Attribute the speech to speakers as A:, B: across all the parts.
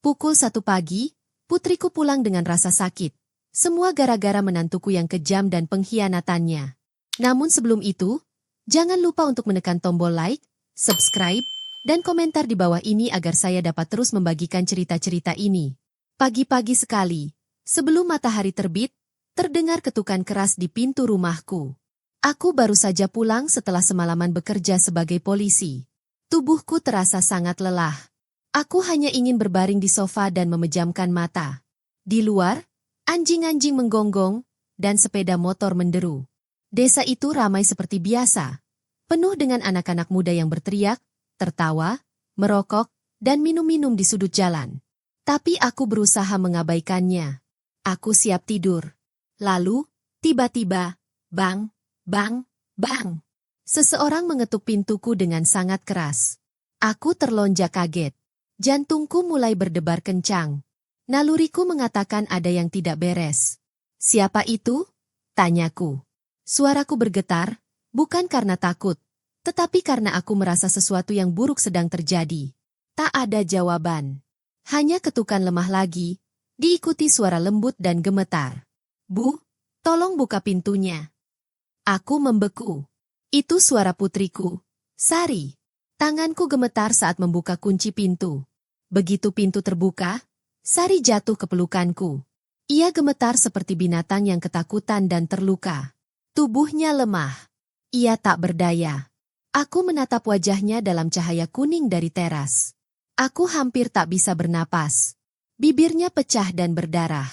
A: Pukul 1 pagi, putriku pulang dengan rasa sakit. Semua gara-gara menantuku yang kejam dan pengkhianatannya. Namun sebelum itu, jangan lupa untuk menekan tombol like, subscribe, dan komentar di bawah ini agar saya dapat terus membagikan cerita-cerita ini. Pagi-pagi sekali, sebelum matahari terbit, terdengar ketukan keras di pintu rumahku. Aku baru saja pulang setelah semalaman bekerja sebagai polisi. Tubuhku terasa sangat lelah. Aku hanya ingin berbaring di sofa dan memejamkan mata. Di luar, anjing-anjing menggonggong, dan sepeda motor menderu. Desa itu ramai seperti biasa, penuh dengan anak-anak muda yang berteriak, tertawa, merokok, dan minum-minum di sudut jalan. Tapi aku berusaha mengabaikannya. Aku siap tidur. Lalu, tiba-tiba, bang, bang, bang. Seseorang mengetuk pintuku dengan sangat keras. Aku terlonjak kaget. Jantungku mulai berdebar kencang. Naluriku mengatakan ada yang tidak beres. Siapa itu? Tanyaku. Suaraku bergetar, bukan karena takut, tetapi karena aku merasa sesuatu yang buruk sedang terjadi. Tak ada jawaban. Hanya ketukan lemah lagi, diikuti suara lembut dan gemetar. Bu, tolong buka pintunya. Aku membeku. Itu suara putriku, Sari. Tanganku gemetar saat membuka kunci pintu. Begitu pintu terbuka, Sari jatuh ke pelukanku. Ia gemetar seperti binatang yang ketakutan dan terluka. Tubuhnya lemah. Ia tak berdaya. Aku menatap wajahnya dalam cahaya kuning dari teras. Aku hampir tak bisa bernapas. Bibirnya pecah dan berdarah.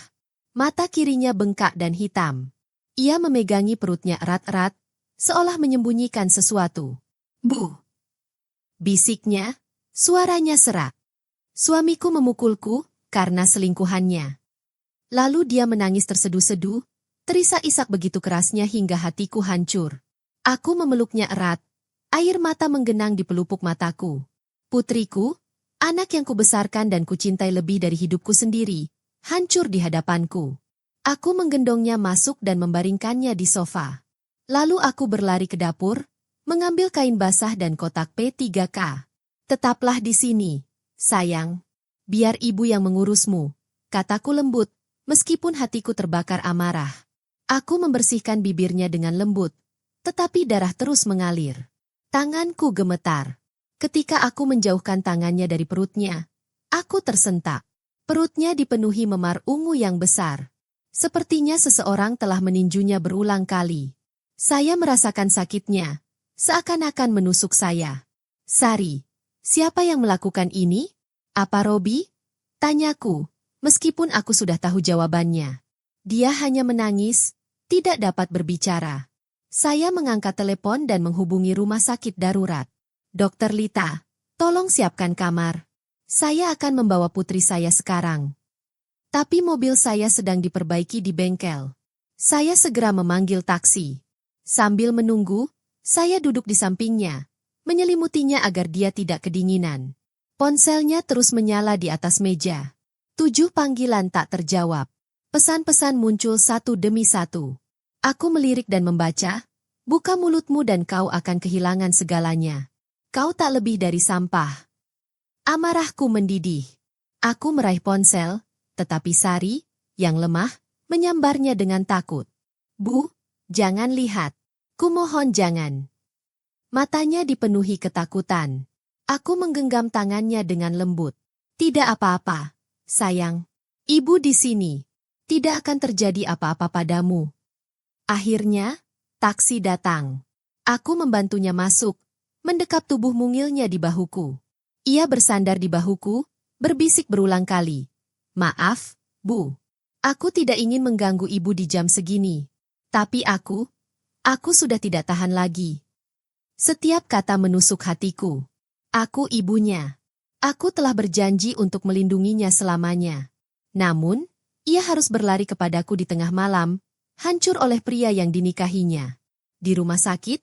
A: Mata kirinya bengkak dan hitam. Ia memegangi perutnya erat-erat, seolah menyembunyikan sesuatu. Bu! Bisiknya, suaranya serak. Suamiku memukulku karena selingkuhannya. Lalu dia menangis terseduh-seduh, terisak-isak begitu kerasnya hingga hatiku hancur. Aku memeluknya erat, air mata menggenang di pelupuk mataku. Putriku, anak yang kubesarkan dan kucintai lebih dari hidupku sendiri, hancur di hadapanku. Aku menggendongnya masuk dan membaringkannya di sofa. Lalu aku berlari ke dapur, mengambil kain basah dan kotak P3K. Tetaplah di sini, sayang. Biar ibu yang mengurusmu, kataku lembut, meskipun hatiku terbakar amarah. Aku membersihkan bibirnya dengan lembut, tetapi darah terus mengalir. Tanganku gemetar. Ketika aku menjauhkan tangannya dari perutnya, aku tersentak. Perutnya dipenuhi memar ungu yang besar. Sepertinya seseorang telah meninjunya berulang kali. Saya merasakan sakitnya, seakan-akan menusuk saya. Sari, siapa yang melakukan ini? Apa Robi? Tanyaku, meskipun aku sudah tahu jawabannya. Dia hanya menangis, tidak dapat berbicara. Saya mengangkat telepon dan menghubungi rumah sakit darurat. Dokter Lita, tolong siapkan kamar. Saya akan membawa putri saya sekarang. Tapi mobil saya sedang diperbaiki di bengkel. Saya segera memanggil taksi. Sambil menunggu, saya duduk di sampingnya, menyelimutinya agar dia tidak kedinginan. Ponselnya terus menyala di atas meja. 7 panggilan tak terjawab. Pesan-pesan muncul satu demi satu. Aku melirik dan membaca, buka mulutmu dan kau akan kehilangan segalanya. Kau tak lebih dari sampah. Amarahku mendidih. Aku meraih ponsel, tetapi Sari, yang lemah, menyambarnya dengan takut. Bu, jangan lihat. Kumohon jangan. Matanya dipenuhi ketakutan. Aku menggenggam tangannya dengan lembut. Tidak apa-apa, sayang. Ibu di sini. Tidak akan terjadi apa-apa padamu. Akhirnya, taksi datang. Aku membantunya masuk, mendekap tubuh mungilnya di bahuku. Ia bersandar di bahuku, berbisik berulang kali. Maaf, Bu. Aku tidak ingin mengganggu ibu di jam segini. Tapi aku sudah tidak tahan lagi. Setiap kata menusuk hatiku. Aku ibunya. Aku telah berjanji untuk melindunginya selamanya. Namun, ia harus berlari kepadaku di tengah malam, hancur oleh pria yang dinikahinya. Di rumah sakit,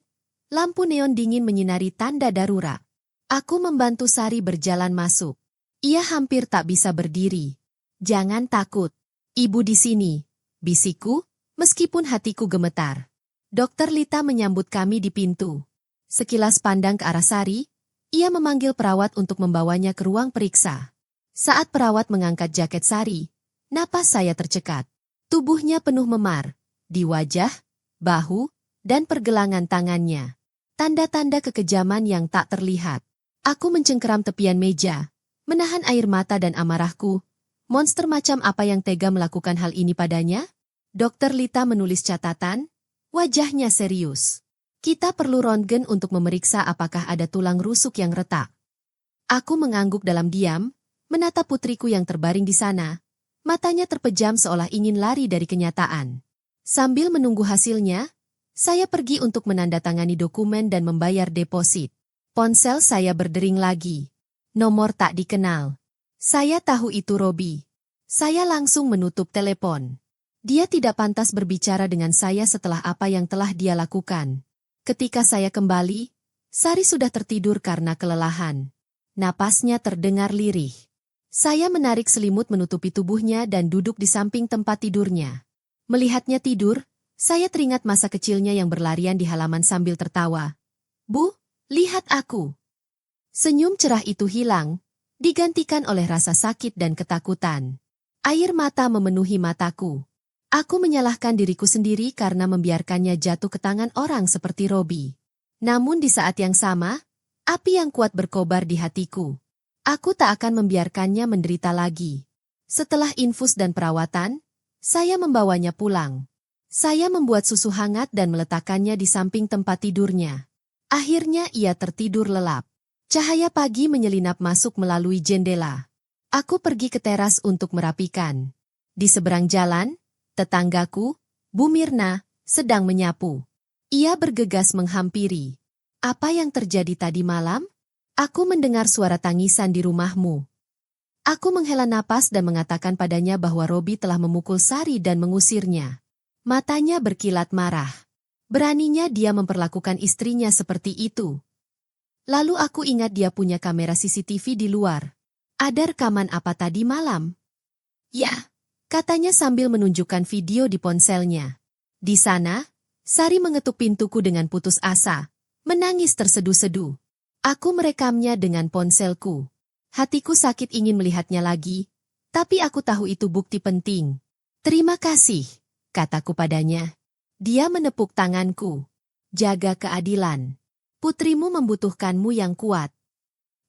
A: lampu neon dingin menyinari tanda darurat. Aku membantu Sari berjalan masuk. Ia hampir tak bisa berdiri. Jangan takut. Ibu di sini, bisikku, meskipun hatiku gemetar. Dokter Lita menyambut kami di pintu. Sekilas pandang ke arah Sari, ia memanggil perawat untuk membawanya ke ruang periksa. Saat perawat mengangkat jaket Sari, napas saya tercekat. Tubuhnya penuh memar, di wajah, bahu, dan pergelangan tangannya. Tanda-tanda kekejaman yang tak terlihat. Aku mencengkeram tepian meja, menahan air mata dan amarahku. Monster macam apa yang tega melakukan hal ini padanya? Dokter Lita menulis catatan, wajahnya serius. Kita perlu röntgen untuk memeriksa apakah ada tulang rusuk yang retak. Aku mengangguk dalam diam, menatap putriku yang terbaring di sana. Matanya terpejam seolah ingin lari dari kenyataan. Sambil menunggu hasilnya, saya pergi untuk menandatangani dokumen dan membayar deposit. Ponsel saya berdering lagi. Nomor tak dikenal. Saya tahu itu Robi. Saya langsung menutup telepon. Dia tidak pantas berbicara dengan saya setelah apa yang telah dia lakukan. Ketika saya kembali, Sari sudah tertidur karena kelelahan. Napasnya terdengar lirih. Saya menarik selimut menutupi tubuhnya dan duduk di samping tempat tidurnya. Melihatnya tidur, saya teringat masa kecilnya yang berlarian di halaman sambil tertawa. Bu, lihat aku. Senyum cerah itu hilang, digantikan oleh rasa sakit dan ketakutan. Air mata memenuhi mataku. Aku menyalahkan diriku sendiri karena membiarkannya jatuh ke tangan orang seperti Robi. Namun di saat yang sama, api yang kuat berkobar di hatiku. Aku tak akan membiarkannya menderita lagi. Setelah infus dan perawatan, saya membawanya pulang. Saya membuat susu hangat dan meletakkannya di samping tempat tidurnya. Akhirnya ia tertidur lelap. Cahaya pagi menyelinap masuk melalui jendela. Aku pergi ke teras untuk merapikan. Di seberang jalan, tetanggaku, Bu Mirna, sedang menyapu. Ia bergegas menghampiri. Apa yang terjadi tadi malam? Aku mendengar suara tangisan di rumahmu. Aku menghela napas dan mengatakan padanya bahwa Robi telah memukul Sari dan mengusirnya. Matanya berkilat marah. Beraninya dia memperlakukan istrinya seperti itu. Lalu aku ingat dia punya kamera CCTV di luar. Ada rekaman apa tadi malam? Ya, katanya sambil menunjukkan video di ponselnya. Di sana, Sari mengetuk pintuku dengan putus asa, menangis terseduh-seduh. Aku merekamnya dengan ponselku. Hatiku sakit ingin melihatnya lagi, tapi aku tahu itu bukti penting. Terima kasih, kataku padanya. Dia menepuk tanganku. Jaga keadilan. Putrimu membutuhkanmu yang kuat.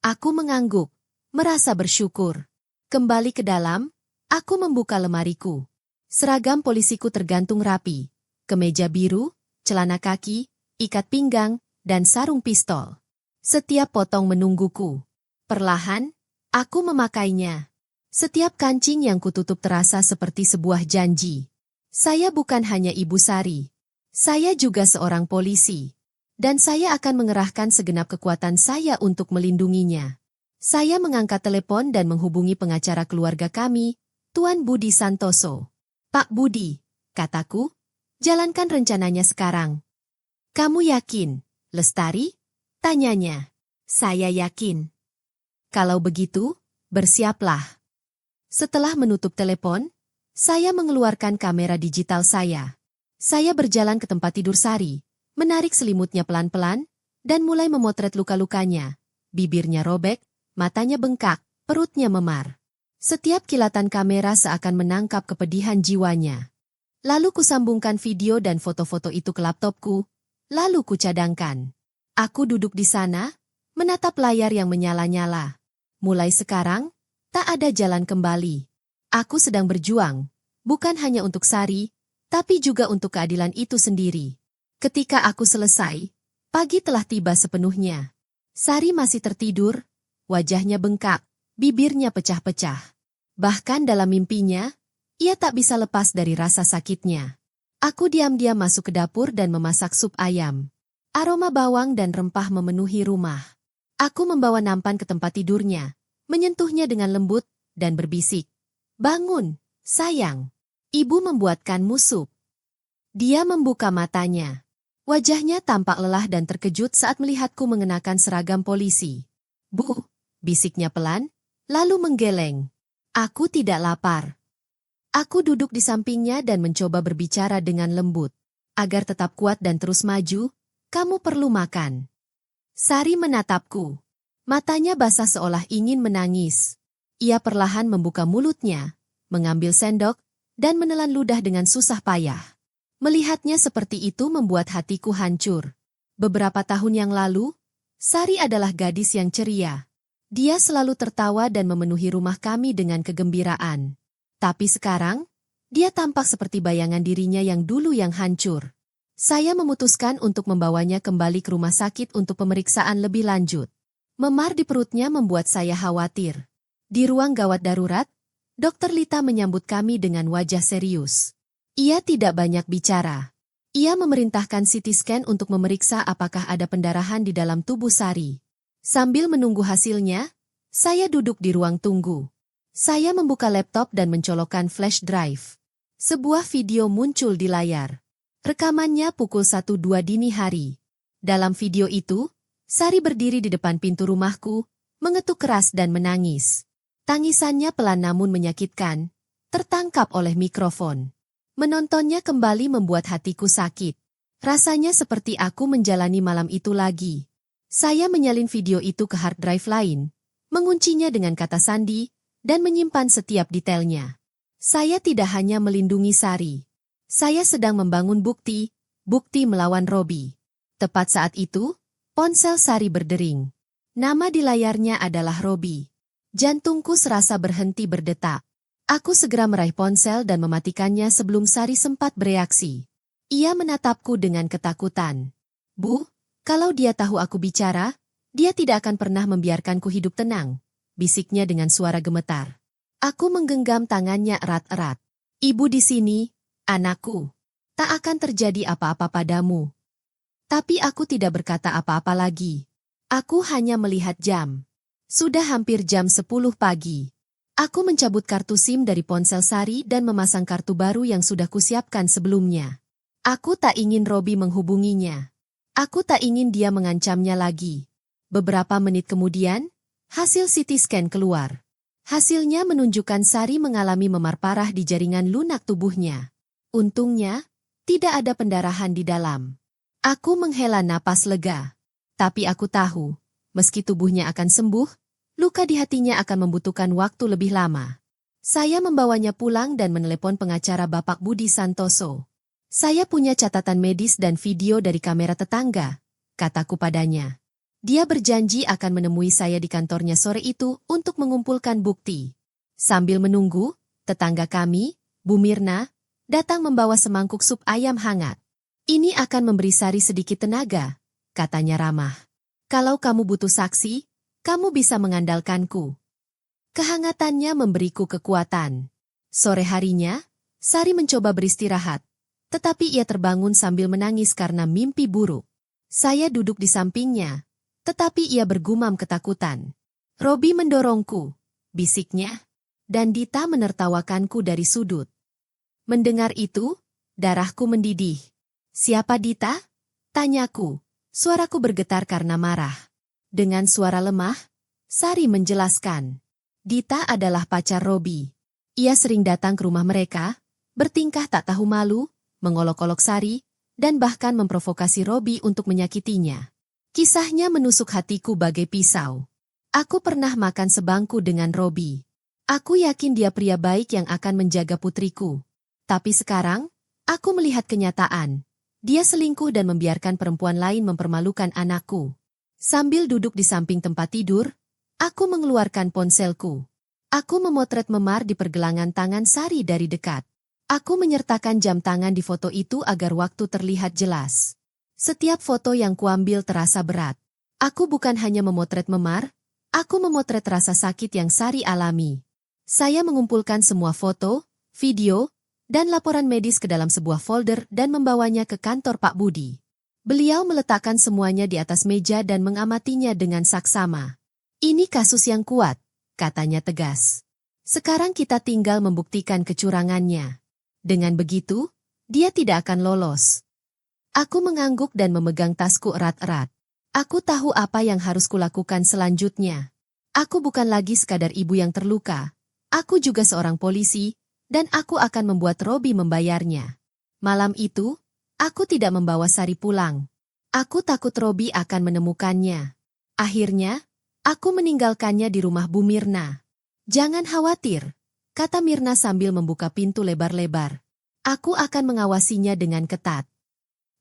A: Aku mengangguk, merasa bersyukur. Kembali ke dalam, aku membuka lemariku. Seragam polisiku tergantung rapi. Kemeja biru, celana kaki, ikat pinggang, dan sarung pistol. Setiap potong menungguku. Perlahan, aku memakainya. Setiap kancing yang kututup terasa seperti sebuah janji. Saya bukan hanya Ibu Sari. Saya juga seorang polisi. Dan saya akan mengerahkan segenap kekuatan saya untuk melindunginya. Saya mengangkat telepon dan menghubungi pengacara keluarga kami, Tuan Budi Santoso. Pak Budi, kataku, jalankan rencananya sekarang. Kamu yakin, Lestari? Tanyanya. Saya yakin. Kalau begitu, bersiaplah. Setelah menutup telepon, saya mengeluarkan kamera digital saya. Saya berjalan ke tempat tidur Sari, menarik selimutnya pelan-pelan, dan mulai memotret luka-lukanya. Bibirnya robek, matanya bengkak, perutnya memar. Setiap kilatan kamera seakan menangkap kepedihan jiwanya. Lalu kusambungkan video dan foto-foto itu ke laptopku, lalu kucadangkan. Aku duduk di sana, menatap layar yang menyala-nyala. Mulai sekarang, tak ada jalan kembali. Aku sedang berjuang, bukan hanya untuk Sari, tapi juga untuk keadilan itu sendiri. Ketika aku selesai, pagi telah tiba sepenuhnya. Sari masih tertidur, wajahnya bengkak, bibirnya pecah-pecah. Bahkan dalam mimpinya, ia tak bisa lepas dari rasa sakitnya. Aku diam-diam masuk ke dapur dan memasak sup ayam. Aroma bawang dan rempah memenuhi rumah. Aku membawa nampan ke tempat tidurnya, menyentuhnya dengan lembut, dan berbisik. Bangun, sayang. Ibu membuatkanmu sup. Dia membuka matanya. Wajahnya tampak lelah dan terkejut saat melihatku mengenakan seragam polisi. Bu, bisiknya pelan, lalu menggeleng. Aku tidak lapar. Aku duduk di sampingnya dan mencoba berbicara dengan lembut. Agar tetap kuat dan terus maju, kamu perlu makan. Sari menatapku. Matanya basah seolah ingin menangis. Ia perlahan membuka mulutnya, mengambil sendok, dan menelan ludah dengan susah payah. Melihatnya seperti itu membuat hatiku hancur. Beberapa tahun yang lalu, Sari adalah gadis yang ceria. Dia selalu tertawa dan memenuhi rumah kami dengan kegembiraan. Tapi sekarang, dia tampak seperti bayangan dirinya yang dulu yang hancur. Saya memutuskan untuk membawanya kembali ke rumah sakit untuk pemeriksaan lebih lanjut. Memar di perutnya membuat saya khawatir. Di ruang gawat darurat, Dokter Lita menyambut kami dengan wajah serius. Ia tidak banyak bicara. Ia memerintahkan CT scan untuk memeriksa apakah ada pendarahan di dalam tubuh Sari. Sambil menunggu hasilnya, saya duduk di ruang tunggu. Saya membuka laptop dan mencolokkan flash drive. Sebuah video muncul di layar. Rekamannya pukul 1.2 dini hari. Dalam video itu, Sari berdiri di depan pintu rumahku, mengetuk keras dan menangis. Tangisannya pelan namun menyakitkan, tertangkap oleh mikrofon. Menontonnya kembali membuat hatiku sakit. Rasanya seperti aku menjalani malam itu lagi. Saya menyalin video itu ke hard drive lain, menguncinya dengan kata sandi, dan menyimpan setiap detailnya. Saya tidak hanya melindungi Sari. Saya sedang membangun bukti melawan Robi. Tepat saat itu, ponsel Sari berdering. Nama di layarnya adalah Robi. Jantungku serasa berhenti berdetak. Aku segera meraih ponsel dan mematikannya sebelum Sari sempat bereaksi. Ia menatapku dengan ketakutan. Bu, kalau dia tahu aku bicara, dia tidak akan pernah membiarkanku hidup tenang, bisiknya dengan suara gemetar. Aku menggenggam tangannya erat-erat. Ibu di sini, anakku. Tak akan terjadi apa-apa padamu. Tapi aku tidak berkata apa-apa lagi. Aku hanya melihat jam. Sudah hampir jam 10 pagi. Aku mencabut kartu SIM dari ponsel Sari dan memasang kartu baru yang sudah kusiapkan sebelumnya. Aku tak ingin Robi menghubunginya. Aku tak ingin dia mengancamnya lagi. Beberapa menit kemudian, hasil CT scan keluar. Hasilnya menunjukkan Sari mengalami memar parah di jaringan lunak tubuhnya. Untungnya, tidak ada pendarahan di dalam. Aku menghela napas lega. Tapi aku tahu, meski tubuhnya akan sembuh, luka di hatinya akan membutuhkan waktu lebih lama. Saya membawanya pulang dan menelepon pengacara Bapak Budi Santoso. Saya punya catatan medis dan video dari kamera tetangga, kataku padanya. Dia berjanji akan menemui saya di kantornya sore itu untuk mengumpulkan bukti. Sambil menunggu, tetangga kami, Bu Mirna, datang membawa semangkuk sup ayam hangat. Ini akan memberi Sari sedikit tenaga, katanya ramah. Kalau kamu butuh saksi, kamu bisa mengandalkanku. Kehangatannya memberiku kekuatan. Sore harinya, Sari mencoba beristirahat, tetapi ia terbangun sambil menangis karena mimpi buruk. Saya duduk di sampingnya, tetapi ia bergumam ketakutan. Robi mendorongku, bisiknya, dan Dita menertawakanku dari sudut. Mendengar itu, darahku mendidih. Siapa Dita? Tanyaku. Suaraku bergetar karena marah. Dengan suara lemah, Sari menjelaskan. Dita adalah pacar Robi. Ia sering datang ke rumah mereka, bertingkah tak tahu malu, mengolok-olok Sari, dan bahkan memprovokasi Robi untuk menyakitinya. Kisahnya menusuk hatiku bagai pisau. Aku pernah makan sebangku dengan Robi. Aku yakin dia pria baik yang akan menjaga putriku. Tapi sekarang, aku melihat kenyataan. Dia selingkuh dan membiarkan perempuan lain mempermalukan anakku. Sambil duduk di samping tempat tidur, aku mengeluarkan ponselku. Aku memotret memar di pergelangan tangan Sari dari dekat. Aku menyertakan jam tangan di foto itu agar waktu terlihat jelas. Setiap foto yang kuambil terasa berat. Aku bukan hanya memotret memar, aku memotret rasa sakit yang Sari alami. Saya mengumpulkan semua foto, video, dan laporan medis ke dalam sebuah folder dan membawanya ke kantor Pak Budi. Beliau meletakkan semuanya di atas meja dan mengamatinya dengan saksama. Ini kasus yang kuat, katanya tegas. Sekarang kita tinggal membuktikan kecurangannya. Dengan begitu, dia tidak akan lolos. Aku mengangguk dan memegang tasku erat-erat. Aku tahu apa yang harus kulakukan selanjutnya. Aku bukan lagi sekadar ibu yang terluka. Aku juga seorang polisi, dan aku akan membuat Robi membayarnya. Malam itu, aku tidak membawa Sari pulang. Aku takut Robi akan menemukannya. Akhirnya, aku meninggalkannya di rumah Bu Mirna. Jangan khawatir, kata Mirna sambil membuka pintu lebar-lebar. Aku akan mengawasinya dengan ketat.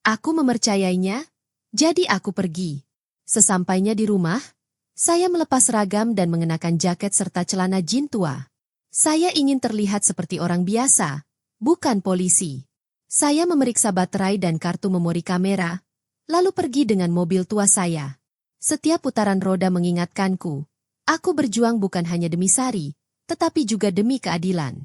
A: Aku mempercayainya, jadi aku pergi. Sesampainya di rumah, saya melepas seragam dan mengenakan jaket serta celana jin tua. Saya ingin terlihat seperti orang biasa, bukan polisi. Saya memeriksa baterai dan kartu memori kamera, lalu pergi dengan mobil tua saya. Setiap putaran roda mengingatkanku, aku berjuang bukan hanya demi Sari, tetapi juga demi keadilan.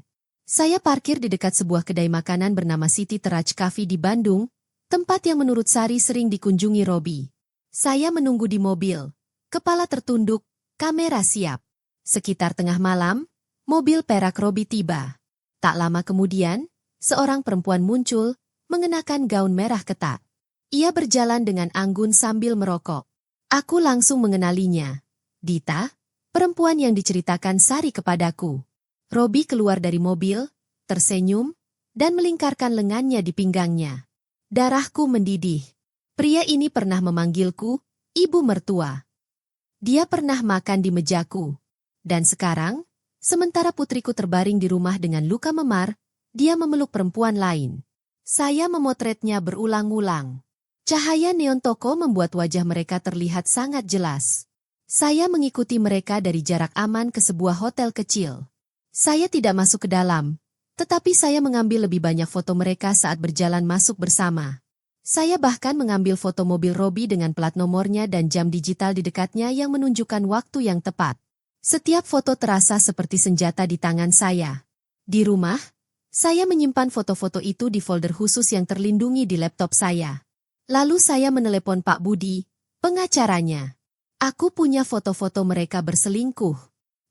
A: Saya parkir di dekat sebuah kedai makanan bernama City Terrace Cafe di Bandung, tempat yang menurut Sari sering dikunjungi Robi. Saya menunggu di mobil, kepala tertunduk, kamera siap. Sekitar tengah malam, mobil perak Robi tiba. Tak lama kemudian, seorang perempuan muncul, mengenakan gaun merah ketat. Ia berjalan dengan anggun sambil merokok. Aku langsung mengenalinya. Dita, perempuan yang diceritakan Sari kepadaku. Robi keluar dari mobil, tersenyum, dan melingkarkan lengannya di pinggangnya. Darahku mendidih. Pria ini pernah memanggilku, ibu mertua. Dia pernah makan di mejaku. Dan sekarang, sementara putriku terbaring di rumah dengan luka memar, dia memeluk perempuan lain. Saya memotretnya berulang-ulang. Cahaya neon toko membuat wajah mereka terlihat sangat jelas. Saya mengikuti mereka dari jarak aman ke sebuah hotel kecil. Saya tidak masuk ke dalam, tetapi saya mengambil lebih banyak foto mereka saat berjalan masuk bersama. Saya bahkan mengambil foto mobil Robi dengan plat nomornya dan jam digital di dekatnya yang menunjukkan waktu yang tepat. Setiap foto terasa seperti senjata di tangan saya. Di rumah, saya menyimpan foto-foto itu di folder khusus yang terlindungi di laptop saya. Lalu saya menelepon Pak Budi, pengacaranya. Aku punya foto-foto mereka berselingkuh.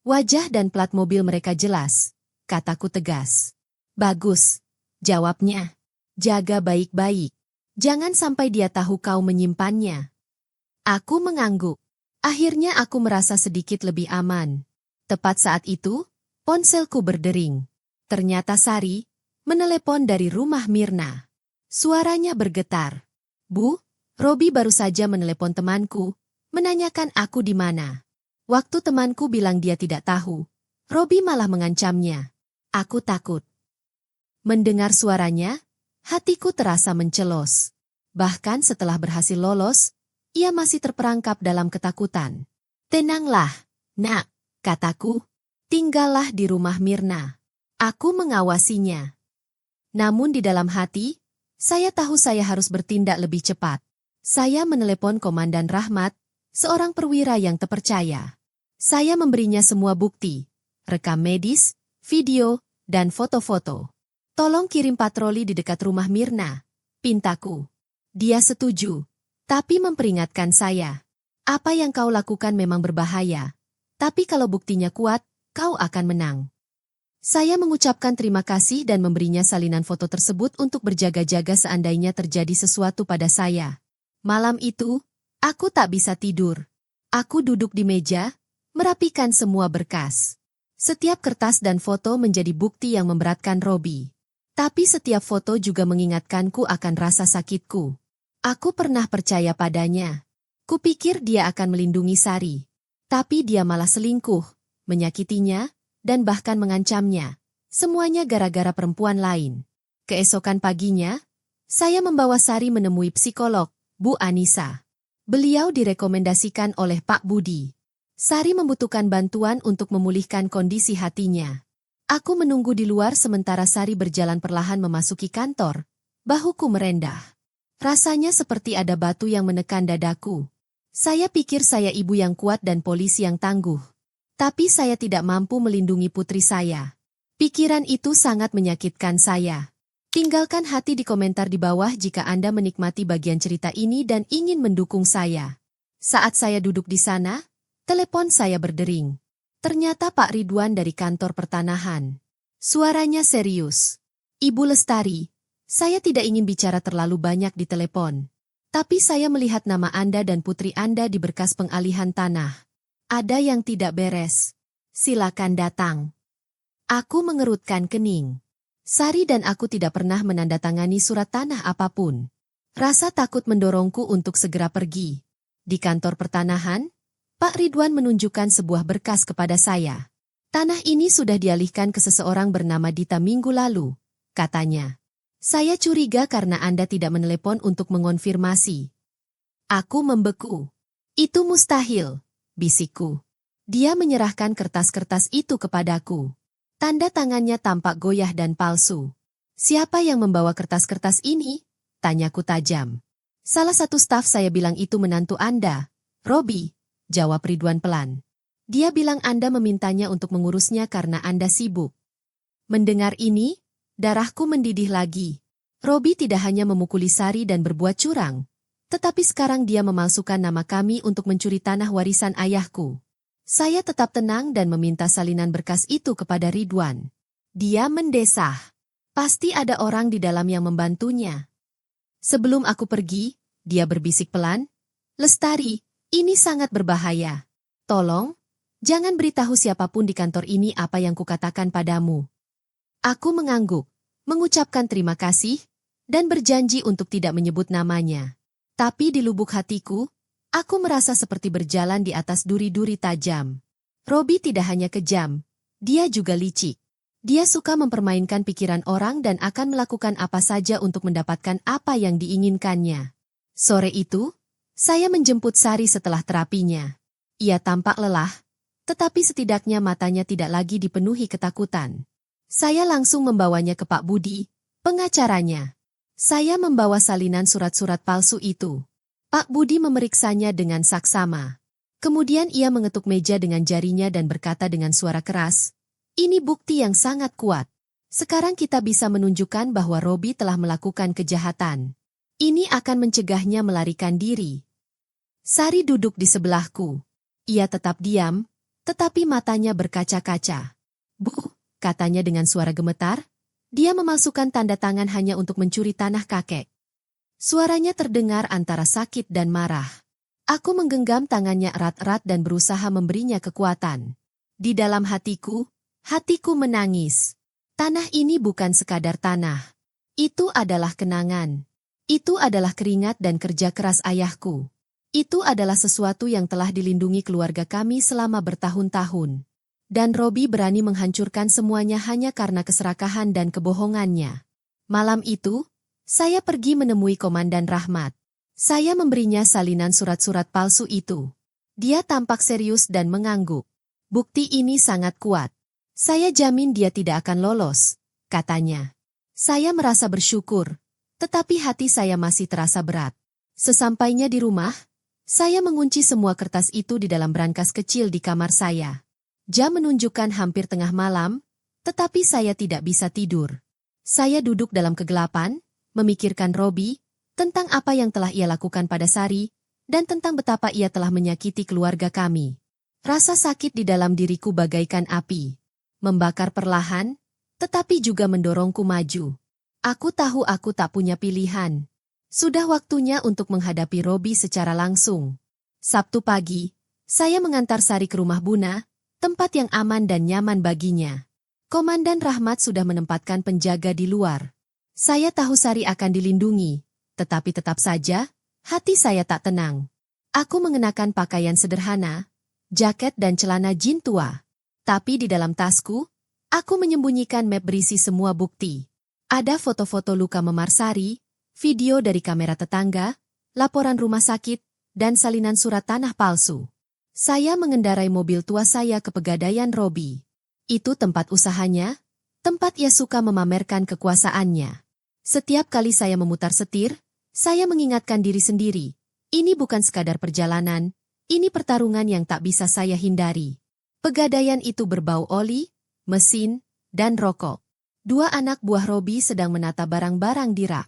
A: Wajah dan plat mobil mereka jelas, kataku tegas. Bagus, jawabnya. Jaga baik-baik. Jangan sampai dia tahu kau menyimpannya. Aku mengangguk. Akhirnya aku merasa sedikit lebih aman. Tepat saat itu, ponselku berdering. Ternyata Sari menelepon dari rumah Mirna. Suaranya bergetar. Bu, Robi baru saja menelepon temanku, menanyakan aku di mana. Waktu temanku bilang dia tidak tahu, Robi malah mengancamnya. Aku takut. Mendengar suaranya, hatiku terasa mencelos. Bahkan setelah berhasil lolos, ia masih terperangkap dalam ketakutan. Tenanglah, nak, kataku. Tinggallah di rumah Mirna. Aku mengawasinya. Namun di dalam hati, saya tahu saya harus bertindak lebih cepat. Saya menelepon Komandan Rahmat, seorang perwira yang terpercaya. Saya memberinya semua bukti, rekam medis, video, dan foto-foto. Tolong kirim patroli di dekat rumah Mirna, pintaku. Dia setuju, tapi memperingatkan saya. Apa yang kau lakukan memang berbahaya, tapi kalau buktinya kuat, kau akan menang. Saya mengucapkan terima kasih dan memberinya salinan foto tersebut untuk berjaga-jaga seandainya terjadi sesuatu pada saya. Malam itu, aku tak bisa tidur. Aku duduk di meja, merapikan semua berkas. Setiap kertas dan foto menjadi bukti yang memberatkan Robi. Tapi setiap foto juga mengingatkanku akan rasa sakitku. Aku pernah percaya padanya. Kupikir dia akan melindungi Sari. Tapi dia malah selingkuh, menyakitinya, dan bahkan mengancamnya. Semuanya gara-gara perempuan lain. Keesokan paginya, saya membawa Sari menemui psikolog, Bu Anissa. Beliau direkomendasikan oleh Pak Budi. Sari membutuhkan bantuan untuk memulihkan kondisi hatinya. Aku menunggu di luar sementara Sari berjalan perlahan memasuki kantor. Bahuku merendah. Rasanya seperti ada batu yang menekan dadaku. Saya pikir saya ibu yang kuat dan polisi yang tangguh. Tapi saya tidak mampu melindungi putri saya. Pikiran itu sangat menyakitkan saya. Tinggalkan hati di komentar di bawah jika Anda menikmati bagian cerita ini dan ingin mendukung saya. Saat saya duduk di sana, telepon saya berdering. Ternyata Pak Ridwan dari kantor pertanahan. Suaranya serius. Ibu Lestari, saya tidak ingin bicara terlalu banyak di telepon. Tapi saya melihat nama Anda dan putri Anda di berkas pengalihan tanah. Ada yang tidak beres. Silakan datang. Aku mengerutkan kening. Sari dan aku tidak pernah menandatangani surat tanah apapun. Rasa takut mendorongku untuk segera pergi. Di kantor pertanahan, Pak Ridwan menunjukkan sebuah berkas kepada saya. Tanah ini sudah dialihkan ke seseorang bernama Dita minggu lalu, katanya. Saya curiga karena Anda tidak menelepon untuk mengonfirmasi. Aku membeku. Itu mustahil, bisikku. Dia menyerahkan kertas-kertas itu kepadaku. Tanda tangannya tampak goyah dan palsu. Siapa yang membawa kertas-kertas ini? Tanyaku tajam. Salah satu staf saya bilang itu menantu Anda, Robi, jawab Ridwan pelan. Dia bilang Anda memintanya untuk mengurusnya karena Anda sibuk. Mendengar ini, darahku mendidih lagi. Robi tidak hanya memukuli Sari dan berbuat curang, tetapi sekarang dia memalsukan nama kami untuk mencuri tanah warisan ayahku. Saya tetap tenang dan meminta salinan berkas itu kepada Ridwan. Dia mendesah. Pasti ada orang di dalam yang membantunya. Sebelum aku pergi, dia berbisik pelan, Lestari, ini sangat berbahaya. Tolong, jangan beritahu siapapun di kantor ini apa yang kukatakan padamu. Aku mengangguk, mengucapkan terima kasih, dan berjanji untuk tidak menyebut namanya. Tapi di lubuk hatiku, aku merasa seperti berjalan di atas duri-duri tajam. Robi tidak hanya kejam, dia juga licik. Dia suka mempermainkan pikiran orang dan akan melakukan apa saja untuk mendapatkan apa yang diinginkannya. Sore itu, saya menjemput Sari setelah terapinya. Ia tampak lelah, tetapi setidaknya matanya tidak lagi dipenuhi ketakutan. Saya langsung membawanya ke Pak Budi, pengacaranya. Saya membawa salinan surat-surat palsu itu. Pak Budi memeriksanya dengan saksama. Kemudian ia mengetuk meja dengan jarinya dan berkata dengan suara keras, ini bukti yang sangat kuat. Sekarang kita bisa menunjukkan bahwa Robi telah melakukan kejahatan. Ini akan mencegahnya melarikan diri. Sari duduk di sebelahku. Ia tetap diam, tetapi matanya berkaca-kaca. Bu, katanya dengan suara gemetar, dia memasukkan tanda tangan hanya untuk mencuri tanah kakek. Suaranya terdengar antara sakit dan marah. Aku menggenggam tangannya erat-erat dan berusaha memberinya kekuatan. Di dalam hatiku menangis. Tanah ini bukan sekadar tanah. Itu adalah kenangan. Itu adalah keringat dan kerja keras ayahku. Itu adalah sesuatu yang telah dilindungi keluarga kami selama bertahun-tahun. Dan Robi berani menghancurkan semuanya hanya karena keserakahan dan kebohongannya. Malam itu, saya pergi menemui Komandan Rahmat. Saya memberinya salinan surat-surat palsu itu. Dia tampak serius dan mengangguk. Bukti ini sangat kuat. Saya jamin dia tidak akan lolos, katanya. Saya merasa bersyukur, tetapi hati saya masih terasa berat. Sesampainya di rumah, saya mengunci semua kertas itu di dalam brankas kecil di kamar saya. Jam menunjukkan hampir tengah malam, tetapi saya tidak bisa tidur. Saya duduk dalam kegelapan, memikirkan Robi, tentang apa yang telah ia lakukan pada Sari, dan tentang betapa ia telah menyakiti keluarga kami. Rasa sakit di dalam diriku bagaikan api. Membakar perlahan, tetapi juga mendorongku maju. Aku tahu aku tak punya pilihan. Sudah waktunya untuk menghadapi Robi secara langsung. Sabtu pagi, saya mengantar Sari ke rumah Buna, tempat yang aman dan nyaman baginya. Komandan Rahmat sudah menempatkan penjaga di luar. Saya tahu Sari akan dilindungi, tetapi tetap saja, hati saya tak tenang. Aku mengenakan pakaian sederhana, jaket dan celana jin tua. Tapi di dalam tasku, aku menyembunyikan map berisi semua bukti. Ada foto-foto luka memar Sari, video dari kamera tetangga, laporan rumah sakit, dan salinan surat tanah palsu. Saya mengendarai mobil tua saya ke Pegadaian Robi. Itu tempat usahanya, tempat ia suka memamerkan kekuasaannya. Setiap kali saya memutar setir, saya mengingatkan diri sendiri, ini bukan sekadar perjalanan, ini pertarungan yang tak bisa saya hindari. Pegadaian itu berbau oli, mesin, dan rokok. Dua anak buah Robi sedang menata barang-barang di rak.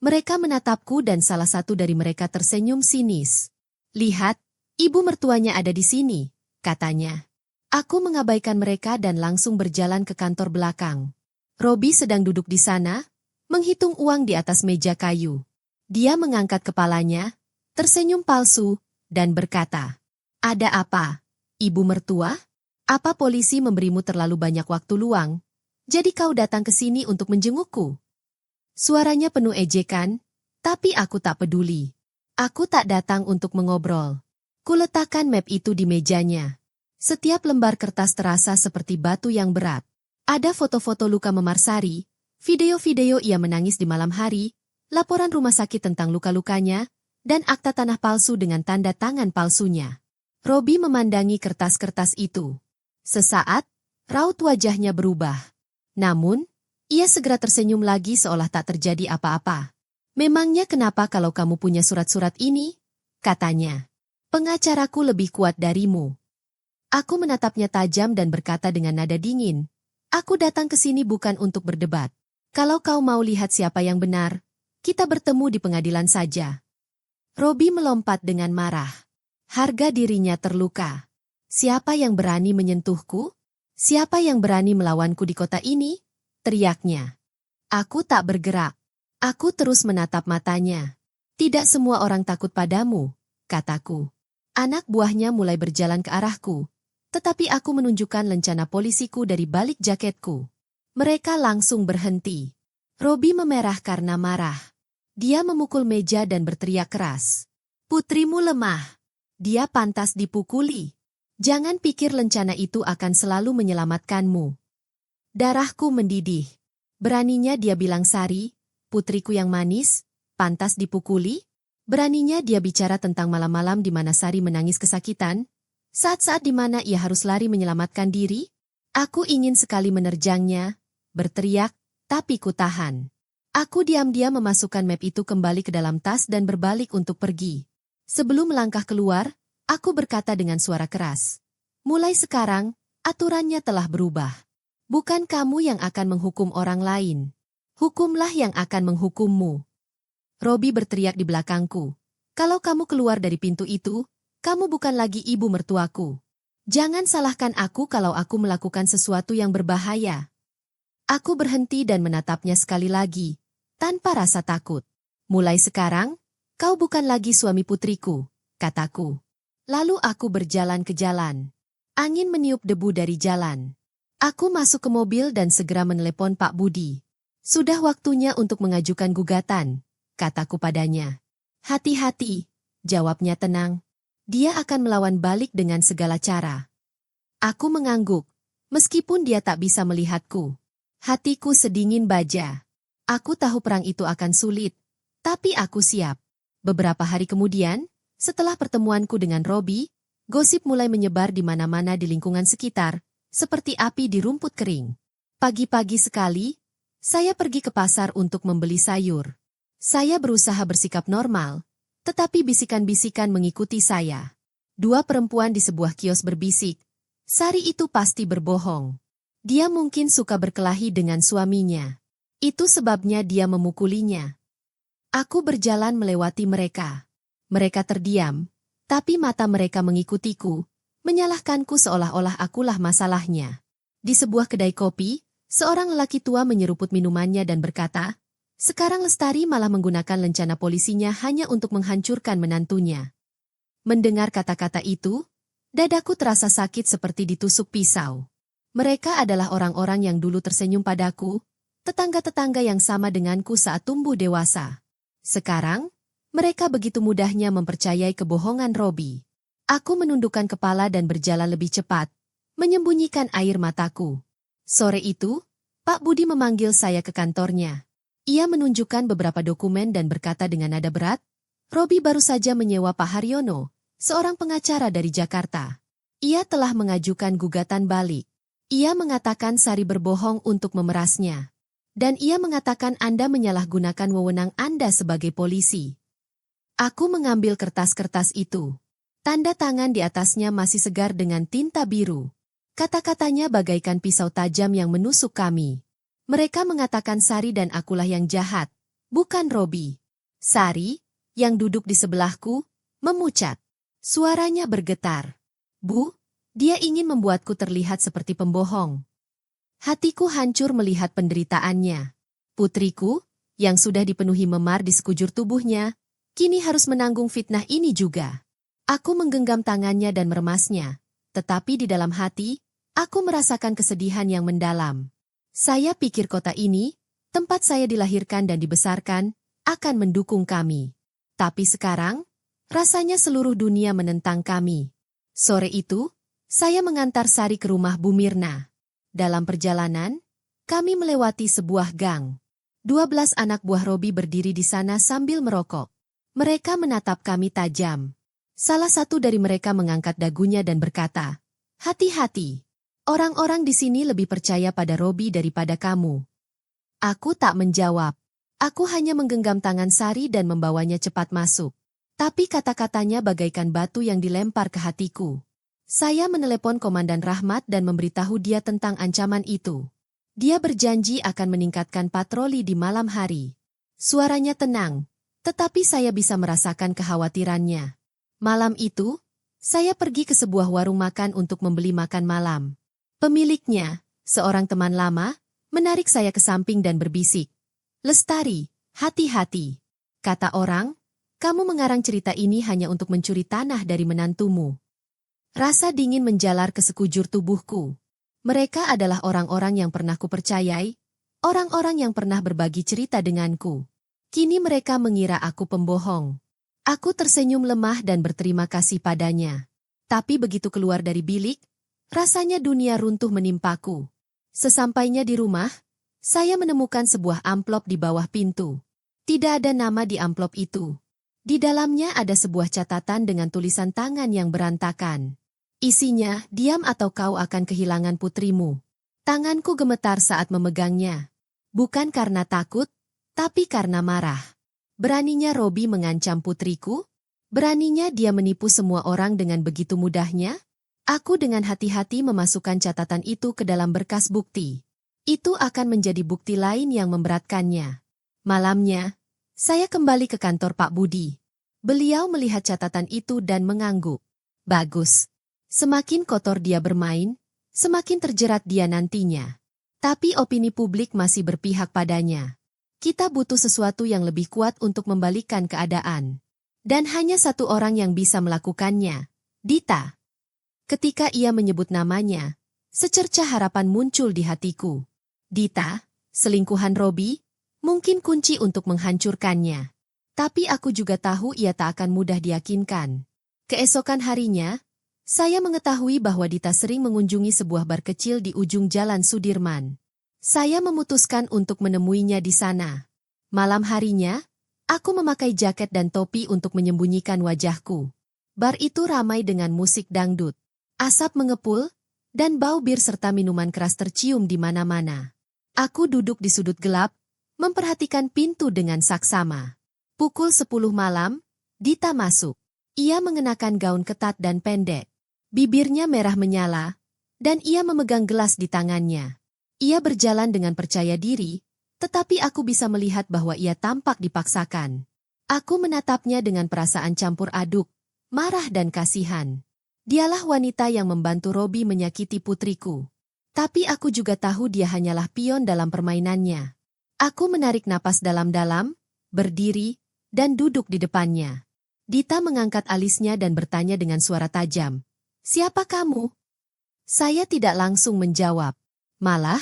A: Mereka menatapku dan salah satu dari mereka tersenyum sinis. Lihat, ibu mertuanya ada di sini, katanya. Aku mengabaikan mereka dan langsung berjalan ke kantor belakang. Robi sedang duduk di sana, menghitung uang di atas meja kayu. Dia mengangkat kepalanya, tersenyum palsu, dan berkata, "Ada apa, ibu mertua? Apa polisi memberimu terlalu banyak waktu luang? Jadi kau datang ke sini untuk menjengukku?" Suaranya penuh ejekan, tapi aku tak peduli. Aku tak datang untuk mengobrol. Kuletakkan map itu di mejanya. Setiap lembar kertas terasa seperti batu yang berat. Ada foto-foto luka memar Sari, video-video ia menangis di malam hari, laporan rumah sakit tentang luka-lukanya, dan akta tanah palsu dengan tanda tangan palsunya. Robi memandangi kertas-kertas itu. Sesaat, raut wajahnya berubah. Namun, ia segera tersenyum lagi seolah tak terjadi apa-apa. Memangnya kenapa kalau kamu punya surat-surat ini? Katanya. Pengacaraku lebih kuat darimu. Aku menatapnya tajam dan berkata dengan nada dingin. Aku datang ke sini bukan untuk berdebat. Kalau kau mau lihat siapa yang benar, kita bertemu di pengadilan saja. Robi melompat dengan marah. Harga dirinya terluka. Siapa yang berani menyentuhku? Siapa yang berani melawanku di kota ini? Teriaknya. Aku tak bergerak. Aku terus menatap matanya. Tidak semua orang takut padamu, kataku. Anak buahnya mulai berjalan ke arahku. Tetapi aku menunjukkan lencana polisiku dari balik jaketku. Mereka langsung berhenti. Robi memerah karena marah. Dia memukul meja dan berteriak keras. Putrimu lemah. Dia pantas dipukuli. Jangan pikir lencana itu akan selalu menyelamatkanmu. Darahku mendidih. Beraninya dia bilang Sari, putriku yang manis, pantas dipukuli? Beraninya dia bicara tentang malam-malam di mana Sari menangis kesakitan? Saat-saat di mana ia harus lari menyelamatkan diri? Aku ingin sekali menerjangnya, berteriak, tapi ku tahan. Aku diam-diam memasukkan map itu kembali ke dalam tas dan berbalik untuk pergi. Sebelum melangkah keluar, aku berkata dengan suara keras. Mulai sekarang, aturannya telah berubah. Bukan kamu yang akan menghukum orang lain. Hukumlah yang akan menghukummu. Robi berteriak di belakangku. Kalau kamu keluar dari pintu itu, kamu bukan lagi ibu mertuaku. Jangan salahkan aku kalau aku melakukan sesuatu yang berbahaya. Aku berhenti dan menatapnya sekali lagi, tanpa rasa takut. Mulai sekarang, kau bukan lagi suami putriku, kataku. Lalu aku berjalan ke jalan. Angin meniup debu dari jalan. Aku masuk ke mobil dan segera menelepon Pak Budi. Sudah waktunya untuk mengajukan gugatan, kataku padanya. Hati-hati, jawabnya tenang. Dia akan melawan balik dengan segala cara. Aku mengangguk, meskipun dia tak bisa melihatku. Hatiku sedingin baja. Aku tahu perang itu akan sulit, tapi aku siap. Beberapa hari kemudian, setelah pertemuanku dengan Robi, gosip mulai menyebar di mana-mana di lingkungan sekitar, seperti api di rumput kering. Pagi-pagi sekali, saya pergi ke pasar untuk membeli sayur. Saya berusaha bersikap normal, tetapi bisikan-bisikan mengikuti saya. Dua perempuan di sebuah kios berbisik, Sari itu pasti berbohong. Dia mungkin suka berkelahi dengan suaminya. Itu sebabnya dia memukulinya. Aku berjalan melewati mereka. Mereka terdiam, tapi mata mereka mengikutiku, menyalahkanku seolah-olah akulah masalahnya. Di sebuah kedai kopi, seorang lelaki tua menyeruput minumannya dan berkata, sekarang Lestari malah menggunakan lencana polisinya hanya untuk menghancurkan menantunya. Mendengar kata-kata itu, dadaku terasa sakit seperti ditusuk pisau. Mereka adalah orang-orang yang dulu tersenyum padaku, tetangga-tetangga yang sama denganku saat tumbuh dewasa. Sekarang, mereka begitu mudahnya mempercayai kebohongan Robi. Aku menundukkan kepala dan berjalan lebih cepat, menyembunyikan air mataku. Sore itu, Pak Budi memanggil saya ke kantornya. Ia menunjukkan beberapa dokumen dan berkata dengan nada berat, Robi baru saja menyewa Pak Haryono, seorang pengacara dari Jakarta. Ia telah mengajukan gugatan balik. Ia mengatakan Sari berbohong untuk memerasnya. Dan ia mengatakan Anda menyalahgunakan wewenang Anda sebagai polisi. Aku mengambil kertas-kertas itu. Tanda tangan di atasnya masih segar dengan tinta biru. Kata-katanya bagaikan pisau tajam yang menusuk kami. Mereka mengatakan Sari dan akulah yang jahat, bukan Robi. Sari, yang duduk di sebelahku, memucat. Suaranya bergetar. Bu, dia ingin membuatku terlihat seperti pembohong. Hatiku hancur melihat penderitaannya. Putriku, yang sudah dipenuhi memar di sekujur tubuhnya, kini harus menanggung fitnah ini juga. Aku menggenggam tangannya dan meremasnya, tetapi di dalam hati, aku merasakan kesedihan yang mendalam. Saya pikir kota ini, tempat saya dilahirkan dan dibesarkan, akan mendukung kami. Tapi sekarang, rasanya seluruh dunia menentang kami. Sore itu, Saya mengantar Sari ke rumah Bu Mirna. Dalam perjalanan, kami melewati sebuah gang. 12 anak buah Robi berdiri di sana sambil merokok. Mereka menatap kami tajam. Salah satu dari mereka mengangkat dagunya dan berkata, "Hati-hati. Orang-orang di sini lebih percaya pada Robi daripada kamu." Aku tak menjawab. Aku hanya menggenggam tangan Sari dan membawanya cepat masuk. Tapi kata-katanya bagaikan batu yang dilempar ke hatiku. Saya menelepon Komandan Rahmat dan memberitahu dia tentang ancaman itu. Dia berjanji akan meningkatkan patroli di malam hari. Suaranya tenang, tetapi saya bisa merasakan kekhawatirannya. Malam itu, saya pergi ke sebuah warung makan untuk membeli makan malam. Pemiliknya, seorang teman lama, menarik saya ke samping dan berbisik. "Lestari, hati-hati. Kata orang, kamu mengarang cerita ini hanya untuk mencuri tanah dari menantumu." Rasa dingin menjalar ke sekujur tubuhku. Mereka adalah orang-orang yang pernah kupercayai, orang-orang yang pernah berbagi cerita denganku. Kini mereka mengira aku pembohong. Aku tersenyum lemah dan berterima kasih padanya. Tapi begitu keluar dari bilik, rasanya dunia runtuh menimpaku. Sesampainya di rumah, saya menemukan sebuah amplop di bawah pintu. Tidak ada nama di amplop itu. Di dalamnya ada sebuah catatan dengan tulisan tangan yang berantakan. Isinya, "Diam atau kau akan kehilangan putrimu." Tanganku gemetar saat memegangnya. Bukan karena takut, tapi karena marah. Beraninya Robi mengancam putriku? Beraninya dia menipu semua orang dengan begitu mudahnya? Aku dengan hati-hati memasukkan catatan itu ke dalam berkas bukti. Itu akan menjadi bukti lain yang memberatkannya. Malamnya, saya kembali ke kantor Pak Budi. Beliau melihat catatan itu dan mengangguk. Bagus. Semakin kotor dia bermain, semakin terjerat dia nantinya. Tapi opini publik masih berpihak padanya. Kita butuh sesuatu yang lebih kuat untuk membalikkan keadaan. Dan hanya satu orang yang bisa melakukannya, Dita. Ketika ia menyebut namanya, secercah harapan muncul di hatiku. Dita, selingkuhan Robi, mungkin kunci untuk menghancurkannya. Tapi aku juga tahu ia tak akan mudah diyakinkan. Keesokan harinya, saya mengetahui bahwa Dita sering mengunjungi sebuah bar kecil di ujung Jalan Sudirman. Saya memutuskan untuk menemuinya di sana. Malam harinya, aku memakai jaket dan topi untuk menyembunyikan wajahku. Bar itu ramai dengan musik dangdut. Asap mengepul, dan bau bir serta minuman keras tercium di mana-mana. Aku duduk di sudut gelap, memperhatikan pintu dengan saksama. Pukul 10 malam, Dita masuk. Ia mengenakan gaun ketat dan pendek. Bibirnya merah menyala, dan ia memegang gelas di tangannya. Ia berjalan dengan percaya diri, tetapi aku bisa melihat bahwa ia tampak dipaksakan. Aku menatapnya dengan perasaan campur aduk, marah dan kasihan. Dialah wanita yang membantu Robi menyakiti putriku. Tapi aku juga tahu dia hanyalah pion dalam permainannya. Aku menarik napas dalam-dalam, berdiri, dan duduk di depannya. Dita mengangkat alisnya dan bertanya dengan suara tajam. "Siapa kamu?" Saya tidak langsung menjawab. Malah,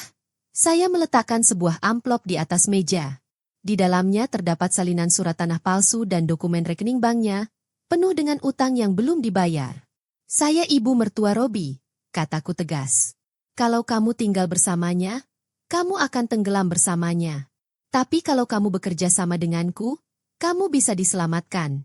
A: saya meletakkan sebuah amplop di atas meja. Di dalamnya terdapat salinan surat tanah palsu dan dokumen rekening banknya, penuh dengan utang yang belum dibayar. "Saya ibu mertua Robi," kataku tegas. "Kalau kamu tinggal bersamanya, kamu akan tenggelam bersamanya. Tapi kalau kamu bekerja sama denganku, kamu bisa diselamatkan."